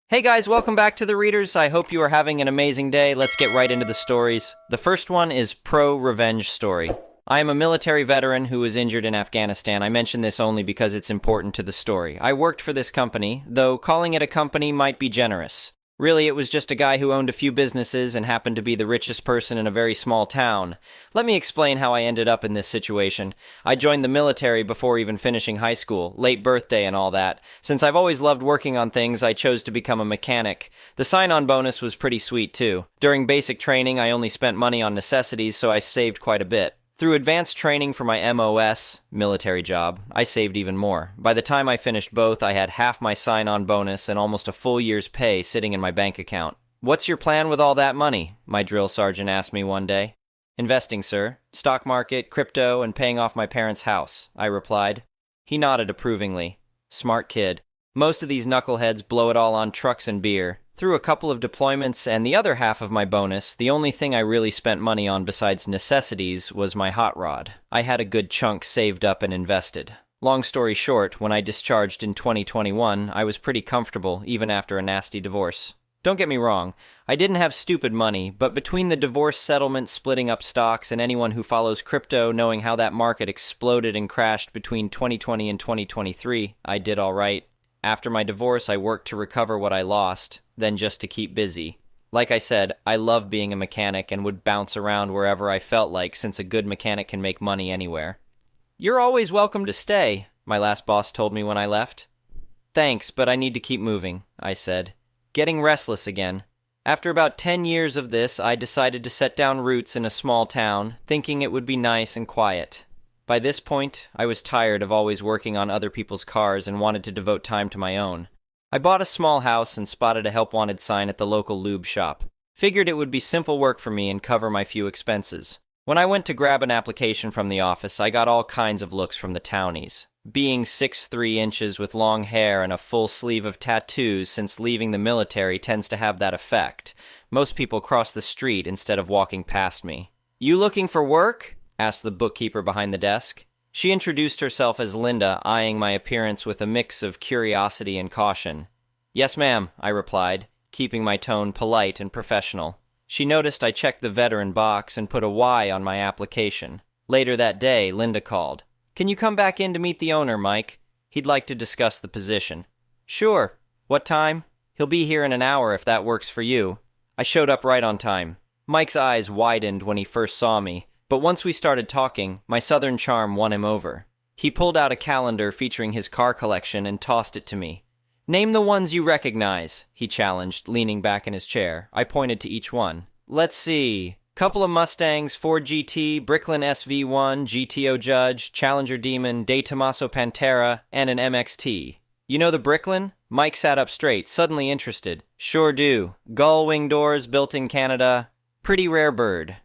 Hey guys, welcome back to the Readers. I hope you are having an amazing day. Let's get right into the stories. The first one is Pro-Revenge Story. I am a military veteran who was injured in Afghanistan. I mention this only because it's important to the story. I worked for this company, though calling it a company might be generous. Really, it was just a guy who owned a few businesses and happened to be the richest person in a very small town. Let me explain how I ended up in this situation. I joined the military before even finishing high school, late birthday and all that. Since I've always loved working on things, I chose to become a mechanic. The sign-on bonus was pretty sweet too. During basic training, I only spent money on necessities, so I saved quite a bit. Through advanced training for my MOS, military job, I saved even more. By the time I finished both, I had half my sign-on bonus and almost a full year's pay sitting in my bank account. "What's your plan with all that money?" my drill sergeant asked me one day. "Investing, sir. Stock market, crypto, and paying off my parents' house," I replied. He nodded approvingly. Smart kid. Most of these knuckleheads blow it all on trucks and beer. Through a couple of deployments and the other half of my bonus, the only thing I really spent money on besides necessities was my hot rod. I had a good chunk saved up and invested. Long story short, when I discharged in 2021, I was pretty comfortable even after a nasty divorce. Don't get me wrong, I didn't have stupid money, but between the divorce settlement, splitting up stocks, and anyone who follows crypto knowing how that market exploded and crashed between 2020 and 2023, I did all right. After my divorce, I worked to recover what I lost, then just to keep busy. Like I said, I love being a mechanic and would bounce around wherever I felt like, since a good mechanic can make money anywhere. "You're always welcome to stay," my last boss told me when I left. "Thanks, but I need to keep moving," I said. Getting restless again. After about 10 years of this, I decided to set down roots in a small town, thinking it would be nice and quiet. By this point, I was tired of always working on other people's cars and wanted to devote time to my own. I bought a small house and spotted a help wanted sign at the local lube shop. Figured it would be simple work for me and cover my few expenses. When I went to grab an application from the office, I got all kinds of looks from the townies. Being 6'3" inches with long hair and a full sleeve of tattoos since leaving the military tends to have that effect. Most people cross the street instead of walking past me. "You looking for work?" asked the bookkeeper behind the desk. She introduced herself as Linda, eyeing my appearance with a mix of curiosity and caution. "Yes, ma'am," I replied, keeping my tone polite and professional. She noticed I checked the veteran box and put a Y on my application. Later that day, Linda called. "Can you come back in to meet the owner, Mike? He'd like to discuss the position." "Sure. What time?" "He'll be here in an hour if that works for you." I showed up right on time. Mike's eyes widened when he first saw me, but once we started talking, my southern charm won him over. He pulled out a calendar featuring his car collection and tossed it to me. "Name the ones you recognize," he challenged, leaning back in his chair. I pointed to each one. "Let's see. Couple of Mustangs, Ford GT, Bricklin SV1, GTO Judge, Challenger Demon, De Tomaso Pantera, and an MXT. You know the Bricklin?" Mike sat up straight, suddenly interested. "Sure do. Gull wing doors, built in Canada. Pretty rare bird."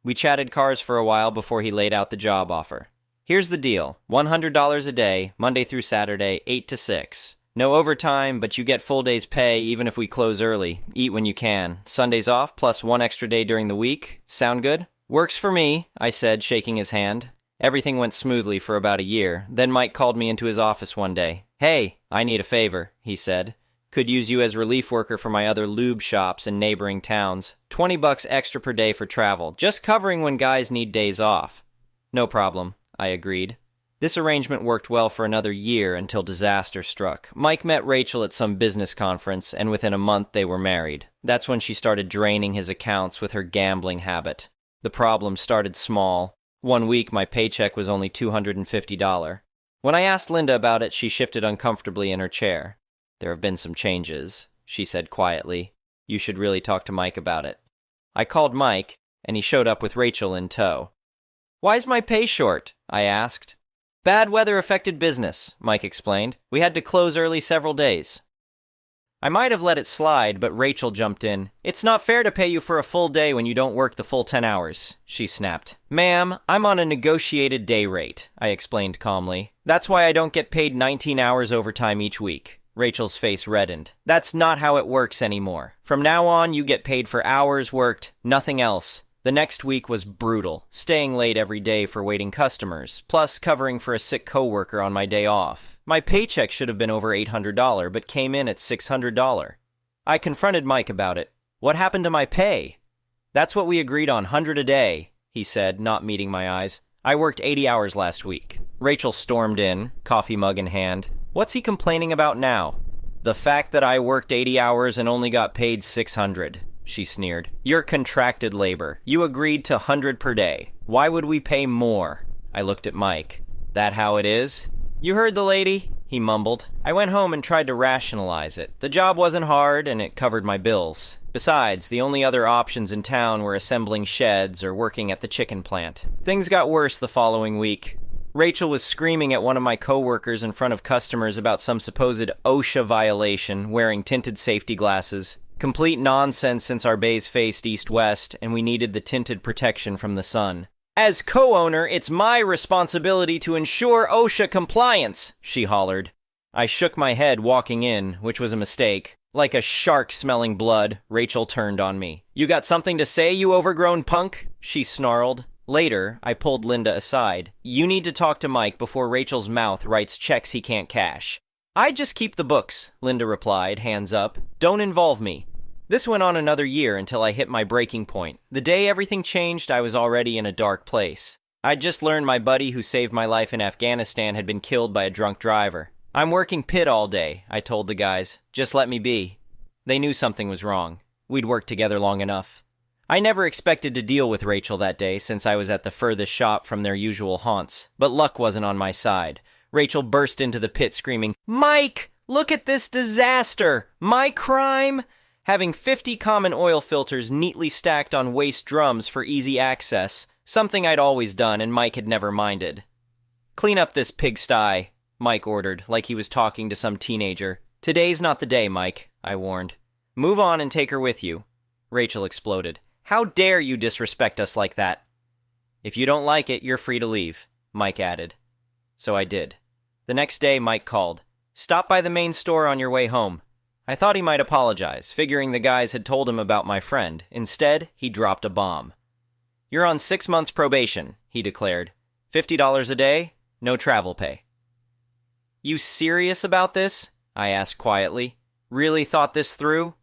We chatted cars for a while before he laid out the job offer. "Here's the deal. $100 a day, Monday through Saturday, 8 to 6. No overtime, but you get full day's pay even if we close early. Eat when you can. Sundays off, plus 1 extra day during the week. Sound good?" "Works for me," I said, shaking his hand. Everything went smoothly for about a year. Then Mike called me into his office one day. "Hey, I need a favor," he said. "Could use you as relief worker for my other lube shops in neighboring towns. $20 extra per day for travel, just covering when guys need days off." "No problem," I agreed. This arrangement worked well for another year until disaster struck. Mike met Rachel at some business conference, and within a month they were married. That's when she started draining his accounts with her gambling habit. The problem started small. One week my paycheck was only $250. When I asked Linda about it, she shifted uncomfortably in her chair. "There have been some changes," she said quietly. "You should really talk to Mike about it." I called Mike, and he showed up with Rachel in tow. "Why's my pay short?" I asked. "Bad weather affected business," Mike explained. "We had to close early several days." I might have let it slide, but Rachel jumped in. "It's not fair to pay you for a full day when you don't work the full 10 hours, she snapped. "Ma'am, I'm on a negotiated day rate," I explained calmly. "That's why I don't get paid 19 hours overtime each week." Rachel's face reddened. "That's not how it works anymore. From now on, you get paid for hours worked, nothing else." The next week was brutal, staying late every day for waiting customers, plus covering for a sick coworker on my day off. My paycheck should have been over $800, but came in at $600. I confronted Mike about it. What happened to my pay? That's what we agreed on, 100 a day, he said, not meeting my eyes. I worked 80 hours last week. Rachel stormed in, coffee mug in hand. What's he complaining about now? The fact that I worked 80 hours and only got paid 600, she sneered. You're contracted labor. You agreed to 100 per day. Why would we pay more? I looked at Mike. That how it is? You heard the lady? He mumbled. I went home and tried to rationalize it. The job wasn't hard and it covered my bills. Besides, the only other options in town were assembling sheds or working at the chicken plant. Things got worse the following week. Rachel was screaming at one of my coworkers in front of customers about some supposed OSHA violation, wearing tinted safety glasses. Complete nonsense since our bays faced east-west and we needed the tinted protection from the sun. As co-owner, it's my responsibility to ensure OSHA compliance, she hollered. I shook my head walking in, which was a mistake. Like a shark smelling blood, Rachel turned on me. You got something to say, you overgrown punk? She snarled. Later, I pulled Linda aside. You need to talk to Mike before Rachel's mouth writes checks he can't cash. I just keep the books, Linda replied, hands up. Don't involve me. This went on another year until I hit my breaking point. The day everything changed, I was already in a dark place. I'd just learned my buddy who saved my life in Afghanistan had been killed by a drunk driver. I'm working pit all day, I told the guys. Just let me be. They knew something was wrong. We'd worked together long enough. I never expected to deal with Rachel that day since I was at the furthest shop from their usual haunts, but luck wasn't on my side. Rachel burst into the pit screaming, Mike, look at this disaster! My crime! Having 50 common oil filters neatly stacked on waste drums for easy access, something I'd always done and Mike had never minded. Clean up this pigsty, Mike ordered, like he was talking to some teenager. Today's not the day, Mike, I warned. Move on and take her with you. Rachel exploded. How dare you disrespect us like that? If you don't like it, you're free to leave, Mike added. So I did. The next day, Mike called. Stop by the main store on your way home. I thought he might apologize, figuring the guys had told him about my friend. Instead, he dropped a bomb. You're on 6 months probation, he declared. $50 a day, no travel pay. You serious about this? I asked quietly. Really thought this through?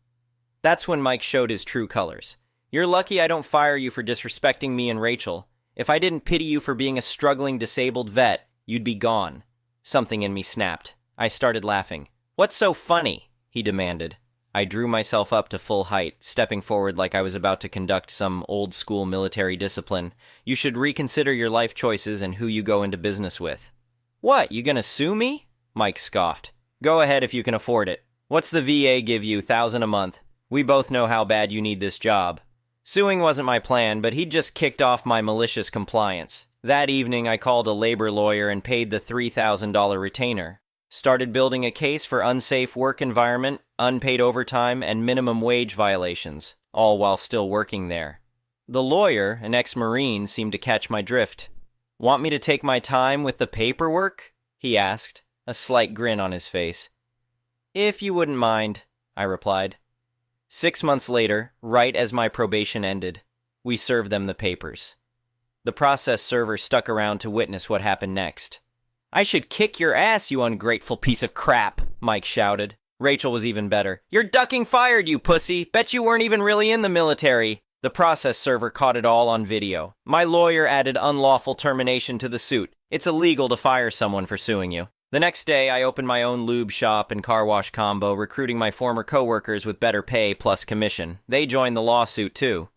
That's when Mike showed his true colors. You're lucky I don't fire you for disrespecting me and Rachel. If I didn't pity you for being a struggling disabled vet, you'd be gone. Something in me snapped. I started laughing. What's so funny? He demanded. I drew myself up to full height, stepping forward like I was about to conduct some old-school military discipline. You should reconsider your life choices and who you go into business with. What, you gonna sue me? Mike scoffed. Go ahead if you can afford it. What's the VA give you, $1,000 a month? We both know how bad you need this job. Suing wasn't my plan, but he'd just kicked off my malicious compliance. That evening, I called a labor lawyer and paid the $3,000 retainer. Started building a case for unsafe work environment, unpaid overtime, and minimum wage violations, all while still working there. The lawyer, an ex-Marine, seemed to catch my drift. Want me to take my time with the paperwork? He asked, a slight grin on his face. If you wouldn't mind, I replied. 6 months later, right as my probation ended, we served them the papers. The process server stuck around to witness what happened next. I should kick your ass, you ungrateful piece of crap, Mike shouted. Rachel was even better. You're ducking fired, you pussy. Bet you weren't even really in the military. The process server caught it all on video. My lawyer added unlawful termination to the suit. It's illegal to fire someone for suing you. The next day, I opened my own lube shop and car wash combo, recruiting my former coworkers with better pay plus commission. They joined the lawsuit, too.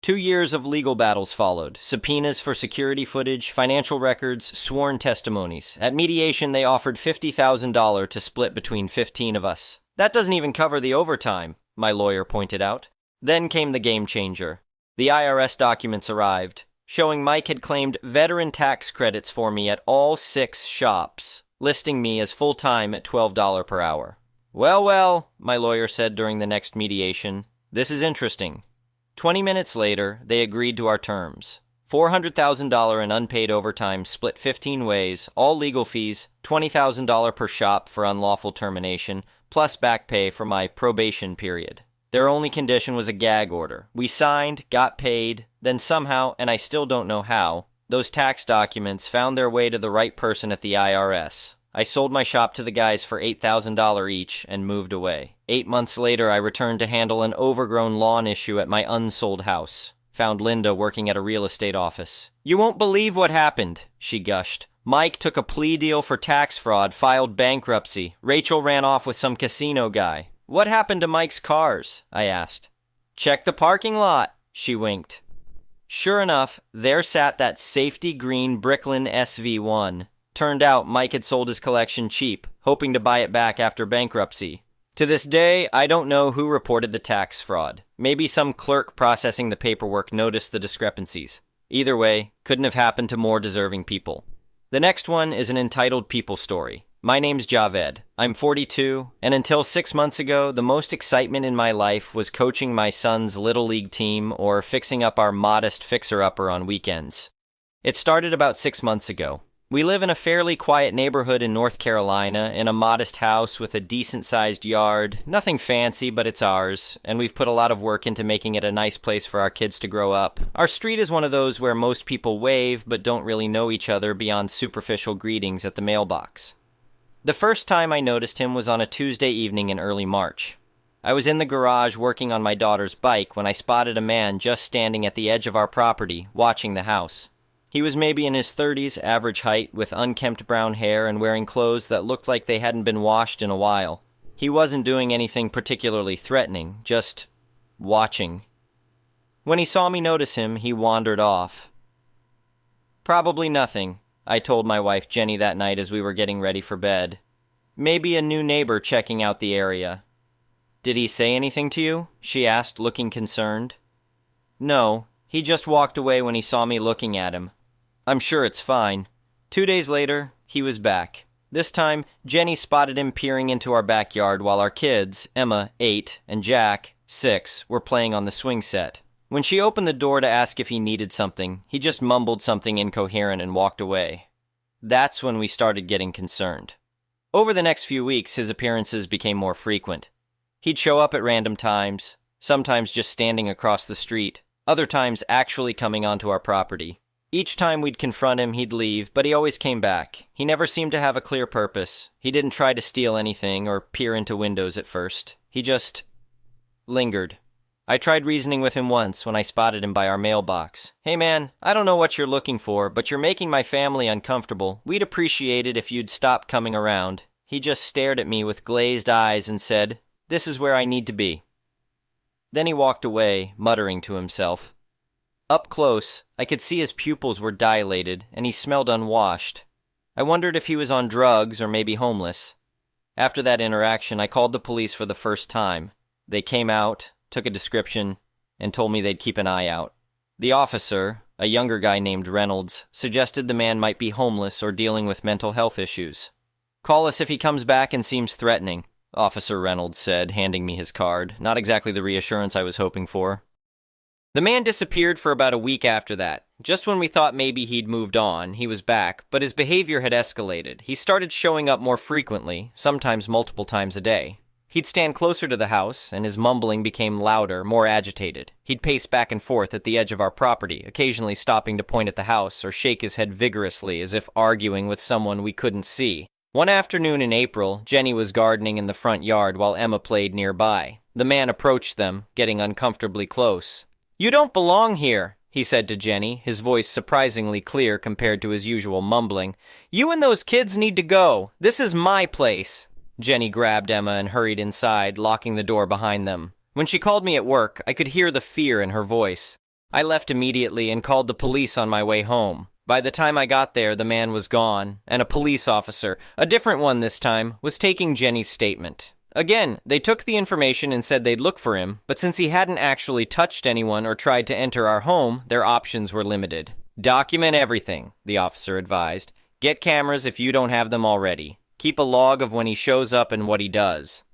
2 years of legal battles followed. Subpoenas for security footage, financial records, sworn testimonies. At mediation, they offered $50,000 to split between 15 of us. That doesn't even cover the overtime, my lawyer pointed out. Then came the game changer. The IRS documents arrived, showing Mike had claimed veteran tax credits for me at all 6 shops, listing me as full-time at $12 per hour. Well, my lawyer said during the next mediation, this is interesting. 20 minutes later, they agreed to our terms. $400,000 in unpaid overtime split 15 ways, all legal fees, $20,000 per shop for unlawful termination, plus back pay for my probation period. Their only condition was a gag order. We signed, got paid, then somehow, and I still don't know how, those tax documents found their way to the right person at the IRS. I sold my shop to the guys for $8,000 each and moved away. 8 months later, I returned to handle an overgrown lawn issue at my unsold house. Found Linda working at a real estate office. "You won't believe what happened," she gushed. "Mike took a plea deal for tax fraud, filed bankruptcy. Rachel ran off with some casino guy." "What happened to Mike's cars?" I asked. "Check the parking lot," she winked. Sure enough, there sat that safety green Bricklin SV1. Turned out Mike had sold his collection cheap, hoping to buy it back after bankruptcy. To this day, I don't know who reported the tax fraud. Maybe some clerk processing the paperwork noticed the discrepancies. Either way, couldn't have happened to more deserving people. The next one is an entitled people story. My name's Javed. I'm 42, and until 6 months ago, the most excitement in my life was coaching my son's Little League team or fixing up our modest fixer-upper on weekends. It started about 6 months ago. We live in a fairly quiet neighborhood in North Carolina, in a modest house with a decent-sized yard. Nothing fancy, but it's ours, and we've put a lot of work into making it a nice place for our kids to grow up. Our street is one of those where most people wave but don't really know each other beyond superficial greetings at the mailbox. The first time I noticed him was on a Tuesday evening in early March. I was in the garage working on my daughter's bike when I spotted a man just standing at the edge of our property, watching the house. He was maybe in his 30s, average height, with unkempt brown hair and wearing clothes that looked like they hadn't been washed in a while. He wasn't doing anything particularly threatening, just watching. When he saw me notice him, he wandered off. "Probably nothing," I told my wife Jenny that night as we were getting ready for bed. "Maybe a new neighbor checking out the area." "Did he say anything to you?" she asked, looking concerned. "No, he just walked away when he saw me looking at him. I'm sure it's fine." 2 days later, he was back. This time, Jenny spotted him peering into our backyard while our kids, Emma, 8, and Jack, 6, were playing on the swing set. When she opened the door to ask if he needed something, he just mumbled something incoherent and walked away. That's when we started getting concerned. Over the next few weeks, his appearances became more frequent. He'd show up at random times, sometimes just standing across the street, other times actually coming onto our property. Each time we'd confront him, he'd leave, but he always came back. He never seemed to have a clear purpose. He didn't try to steal anything or peer into windows at first. He just lingered. I tried reasoning with him once when I spotted him by our mailbox. "Hey man, I don't know what you're looking for, but you're making my family uncomfortable. We'd appreciate it if you'd stop coming around." He just stared at me with glazed eyes and said, "This is where I need to be." Then he walked away, muttering to himself. Up close, I could see his pupils were dilated, and he smelled unwashed. I wondered if he was on drugs or maybe homeless. After that interaction, I called the police for the first time. They came out, took a description, and told me they'd keep an eye out. The officer, a younger guy named Reynolds, suggested the man might be homeless or dealing with mental health issues. "Call us if he comes back and seems threatening," Officer Reynolds said, handing me his card. Not exactly the reassurance I was hoping for. The man disappeared for about a week after that. Just when we thought maybe he'd moved on, he was back, but his behavior had escalated. He started showing up more frequently, sometimes multiple times a day. He'd stand closer to the house, and his mumbling became louder, more agitated. He'd pace back and forth at the edge of our property, occasionally stopping to point at the house or shake his head vigorously as if arguing with someone we couldn't see. One afternoon in April, Jenny was gardening in the front yard while Emma played nearby. The man approached them, getting uncomfortably close. "You don't belong here," he said to Jenny, his voice surprisingly clear compared to his usual mumbling. "You and those kids need to go. This is my place." Jenny grabbed Emma and hurried inside, locking the door behind them. When she called me at work, I could hear the fear in her voice. I left immediately and called the police on my way home. By the time I got there, the man was gone, and a police officer, a different one this time, was taking Jenny's statement. Again, they took the information and said they'd look for him, but since he hadn't actually touched anyone or tried to enter our home, their options were limited. "Document everything," the officer advised. "Get cameras if you don't have them already. Keep a log of when he shows up and what he does."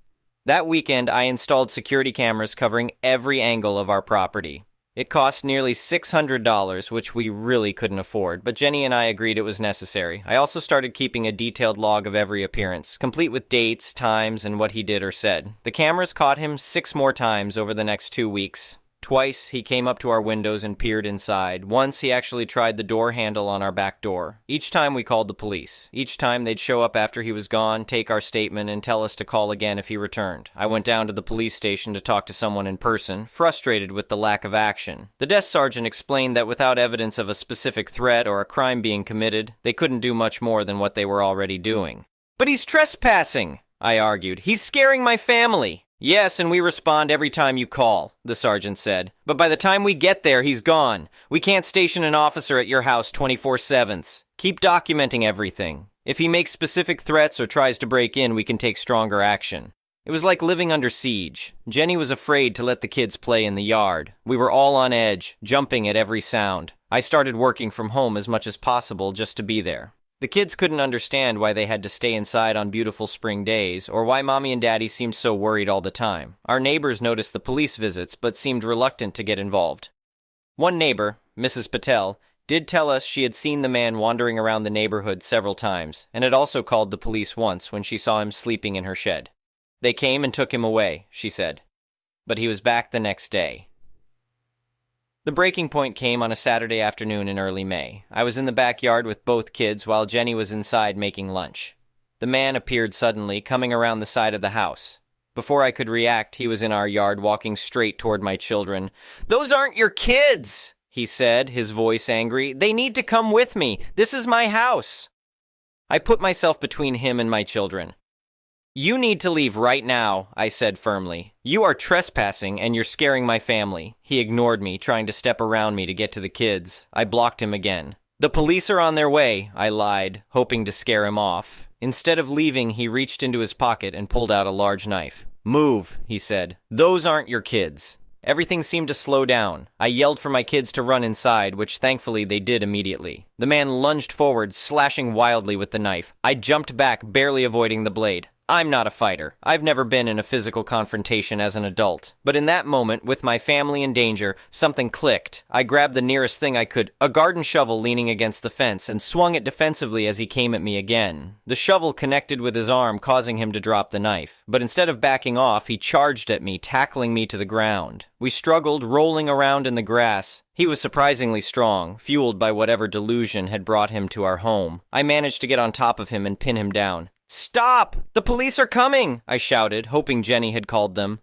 That weekend, I installed security cameras covering every angle of our property. It cost nearly $600, which we really couldn't afford, but Jenny and I agreed it was necessary. I also started keeping a detailed log of every appearance, complete with dates, times, and what he did or said. The cameras caught him 6 more times over the next 2 weeks. Twice, he came up to our windows and peered inside. Once, he actually tried the door handle on our back door. Each time, we called the police. Each time, they'd show up after he was gone, take our statement, and tell us to call again if he returned. I went down to the police station to talk to someone in person, frustrated with the lack of action. The desk sergeant explained that without evidence of a specific threat or a crime being committed, they couldn't do much more than what they were already doing. "But he's trespassing," I argued. "He's scaring my family." "Yes, and we respond every time you call," the sergeant said. "But by the time we get there, he's gone. We can't station an officer at your house 24/7. Keep documenting everything. If he makes specific threats or tries to break in, we can take stronger action." It was like living under siege. Jenny was afraid to let the kids play in the yard. We were all on edge, jumping at every sound. I started working from home as much as possible just to be there. The kids couldn't understand why they had to stay inside on beautiful spring days, or why Mommy and Daddy seemed so worried all the time. Our neighbors noticed the police visits, but seemed reluctant to get involved. One neighbor, Mrs. Patel, did tell us she had seen the man wandering around the neighborhood several times, and had also called the police once when she saw him sleeping in her shed. "They came and took him away," she said. But he was back the next day. The breaking point came on a Saturday afternoon in early May. I was in the backyard with both kids while Jenny was inside making lunch. The man appeared suddenly, coming around the side of the house. Before I could react, he was in our yard walking straight toward my children. "Those aren't your kids," he said, his voice angry. "They need to come with me. This is my house." I put myself between him and my children. "You need to leave right now," I said firmly. "You are trespassing and you're scaring my family." He ignored me, trying to step around me to get to the kids. I blocked him again. "The police are on their way," I lied, hoping to scare him off. Instead of leaving, he reached into his pocket and pulled out a large knife. "Move," he said. "Those aren't your kids." Everything seemed to slow down. I yelled for my kids to run inside, which thankfully they did immediately. The man lunged forward, slashing wildly with the knife. I jumped back, barely avoiding the blade. I'm not a fighter. I've never been in a physical confrontation as an adult. But in that moment, with my family in danger, something clicked. I grabbed the nearest thing I could, a garden shovel leaning against the fence, and swung it defensively as he came at me again. The shovel connected with his arm, causing him to drop the knife. But instead of backing off, he charged at me, tackling me to the ground. We struggled, rolling around in the grass. He was surprisingly strong, fueled by whatever delusion had brought him to our home. I managed to get on top of him and pin him down. "Stop! The police are coming!" I shouted, hoping Jenny had called them.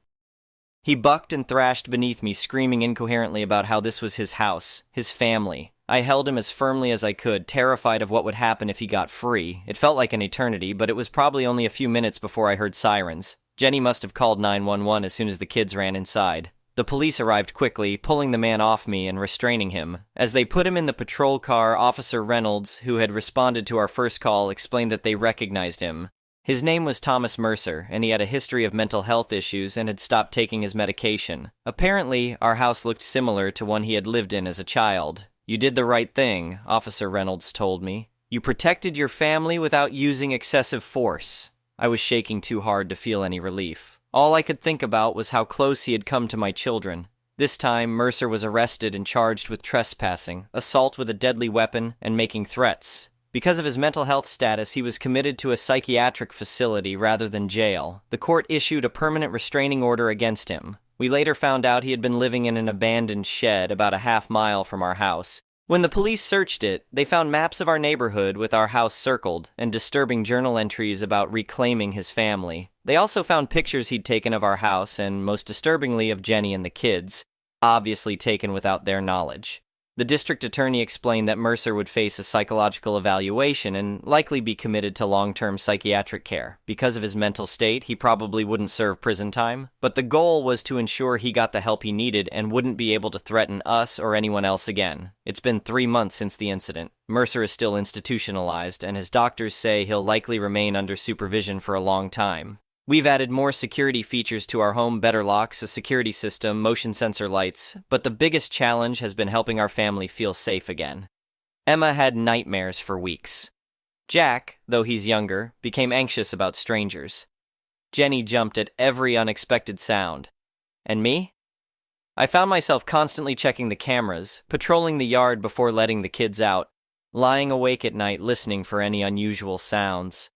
He bucked and thrashed beneath me, screaming incoherently about how this was his house, his family. I held him as firmly as I could, terrified of what would happen if he got free. It felt like an eternity, but it was probably only a few minutes before I heard sirens. Jenny must have called 911 as soon as the kids ran inside. The police arrived quickly, pulling the man off me and restraining him. As they put him in the patrol car, Officer Reynolds, who had responded to our first call, explained that they recognized him. His name was Thomas Mercer, and he had a history of mental health issues and had stopped taking his medication. Apparently, our house looked similar to one he had lived in as a child. "You did the right thing," Officer Reynolds told me. "You protected your family without using excessive force." I was shaking too hard to feel any relief. All I could think about was how close he had come to my children. This time, Mercer was arrested and charged with trespassing, assault with a deadly weapon, and making threats. Because of his mental health status, he was committed to a psychiatric facility rather than jail. The court issued a permanent restraining order against him. We later found out he had been living in an abandoned shed about a half-mile from our house. When the police searched it, they found maps of our neighborhood with our house circled, and disturbing journal entries about reclaiming his family. They also found pictures he'd taken of our house, and most disturbingly of Jenny and the kids, obviously taken without their knowledge. The district attorney explained that Mercer would face a psychological evaluation and likely be committed to long-term psychiatric care. Because of his mental state, he probably wouldn't serve prison time, but the goal was to ensure he got the help he needed and wouldn't be able to threaten us or anyone else again. It's been 3 months since the incident. Mercer is still institutionalized, and his doctors say he'll likely remain under supervision for a long time. We've added more security features to our home, better locks, a security system, motion sensor lights, but the biggest challenge has been helping our family feel safe again. Emma had nightmares for weeks. Jack, though he's younger, became anxious about strangers. Jenny jumped at every unexpected sound. And me? I found myself constantly checking the cameras, patrolling the yard before letting the kids out, lying awake at night listening for any unusual sounds.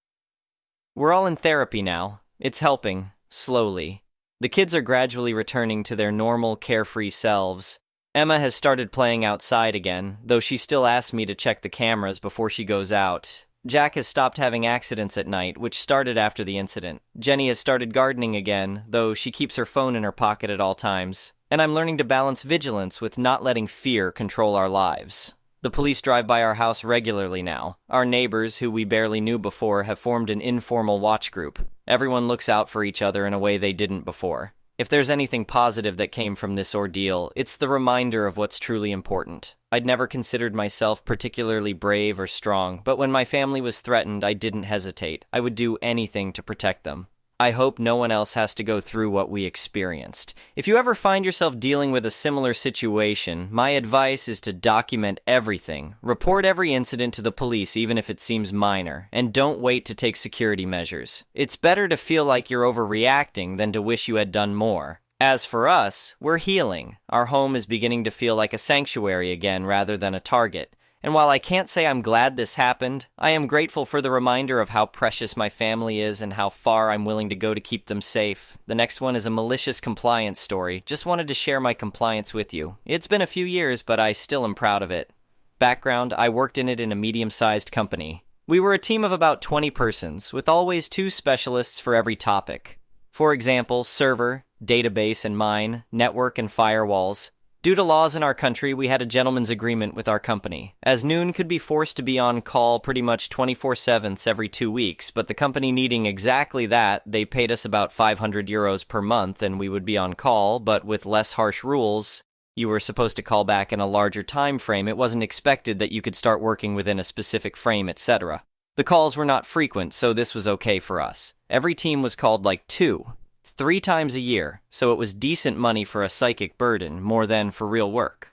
We're all in therapy now. It's helping, slowly. The kids are gradually returning to their normal, carefree selves. Emma has started playing outside again, though she still asks me to check the cameras before she goes out. Jack has stopped having accidents at night, which started after the incident. Jenny has started gardening again, though she keeps her phone in her pocket at all times. And I'm learning to balance vigilance with not letting fear control our lives. The police drive by our house regularly now. Our neighbors, who we barely knew before, have formed an informal watch group. Everyone looks out for each other in a way they didn't before. If there's anything positive that came from this ordeal, it's the reminder of what's truly important. I'd never considered myself particularly brave or strong, but when my family was threatened, I didn't hesitate. I would do anything to protect them. I hope no one else has to go through what we experienced. If you ever find yourself dealing with a similar situation, my advice is to document everything. Report every incident to the police, even if it seems minor, and don't wait to take security measures. It's better to feel like you're overreacting than to wish you had done more. As for us, we're healing. Our home is beginning to feel like a sanctuary again rather than a target. And while I can't say I'm glad this happened, I am grateful for the reminder of how precious my family is and how far I'm willing to go to keep them safe. The next one is a malicious compliance story. Just wanted to share my compliance with you. It's been a few years, but I still am proud of it. Background, I worked in it in a medium-sized company. We were a team of about 20 persons, with always 2 specialists for every topic. For example, server, database and mine, network and firewalls. Due to laws in our country, we had a gentleman's agreement with our company, as Noon could be forced to be on call pretty much 24/7 every 2 weeks, but the company needing exactly that, they paid us about €500 per month and we would be on call, but with less harsh rules. You were supposed to call back in a larger time frame. It wasn't expected that you could start working within a specific frame, etc. The calls were not frequent, so this was okay for us. Every team was called like 3 times a year, so it was decent money for a psychic burden, more than for real work.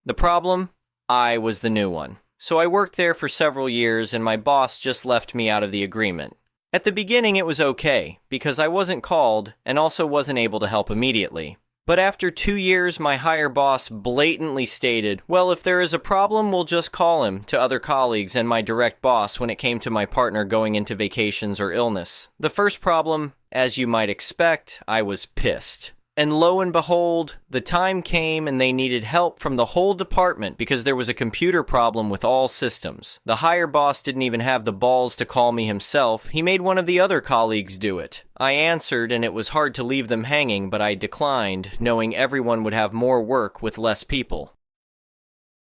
The problem? I was the new one. So I worked there for several years and my boss just left me out of the agreement. At the beginning it was okay, because I wasn't called and also wasn't able to help immediately. But after 2 years, my higher boss blatantly stated, well, if there is a problem, we'll just call him, to other colleagues and my direct boss when it came to my partner going into vacations or illness. The first problem, as you might expect, I was pissed. And lo and behold, the time came and they needed help from the whole department because there was a computer problem with all systems. The higher boss didn't even have the balls to call me himself. He made one of the other colleagues do it. I answered and it was hard to leave them hanging, but I declined, knowing everyone would have more work with less people.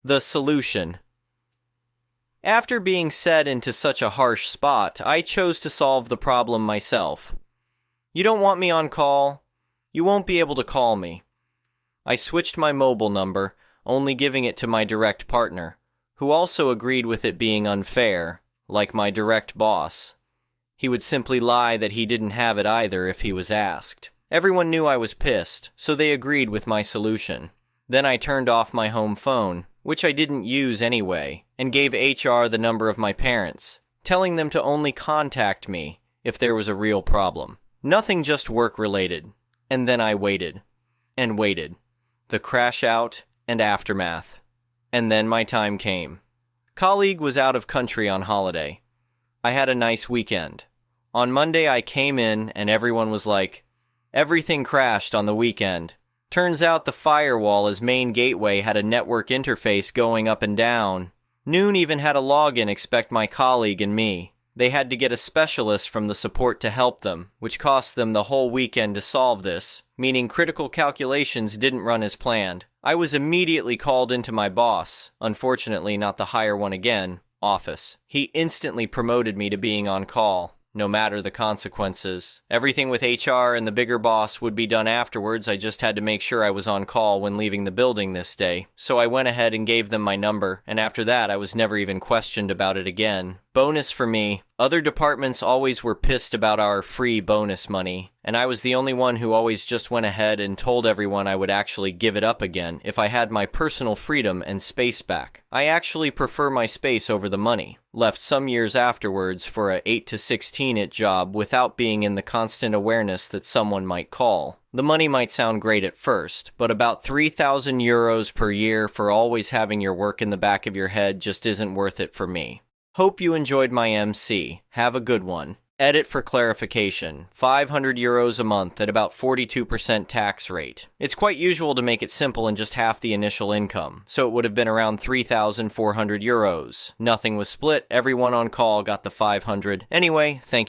The solution. After being set into such a harsh spot, I chose to solve the problem myself. You don't want me on call? You won't be able to call me. I switched my mobile number, only giving it to my direct partner, who also agreed with it being unfair, like my direct boss. He would simply lie that he didn't have it either if he was asked. Everyone knew I was pissed, so they agreed with my solution. Then I turned off my home phone, which I didn't use anyway, and gave HR the number of my parents, telling them to only contact me if there was a real problem. Nothing just work-related. And then I waited, and waited. The crash out and aftermath. And then my time came. Colleague was out of country on holiday. I had a nice weekend. On Monday I came in and everyone was like, everything crashed on the weekend. Turns out the firewall as main gateway had a network interface going up and down. Noon even had a login expect my colleague and me. They had to get a specialist from the support to help them, which cost them the whole weekend to solve this, meaning critical calculations didn't run as planned. I was immediately called into my boss, unfortunately not the higher one again, office. He instantly promoted me to being on call, no matter the consequences. Everything with HR and the bigger boss would be done afterwards. I just had to make sure I was on call when leaving the building this day. So I went ahead and gave them my number, and after that I was never even questioned about it again. Bonus for me, other departments always were pissed about our free bonus money, and I was the only one who always just went ahead and told everyone I would actually give it up again if I had my personal freedom and space back. I actually prefer my space over the money. Left some years afterwards for a 8 to 16-it job without being in the constant awareness that someone might call. The money might sound great at first, but about €3,000 per year for always having your work in the back of your head just isn't worth it for me. Hope you enjoyed my MC. Have a good one. Edit for clarification. 500 euros a month at about 42% tax rate. It's quite usual to make it simple and just half the initial income, so it would have been around 3,400 euros. Nothing was split, everyone on call got the 500. Anyway, thank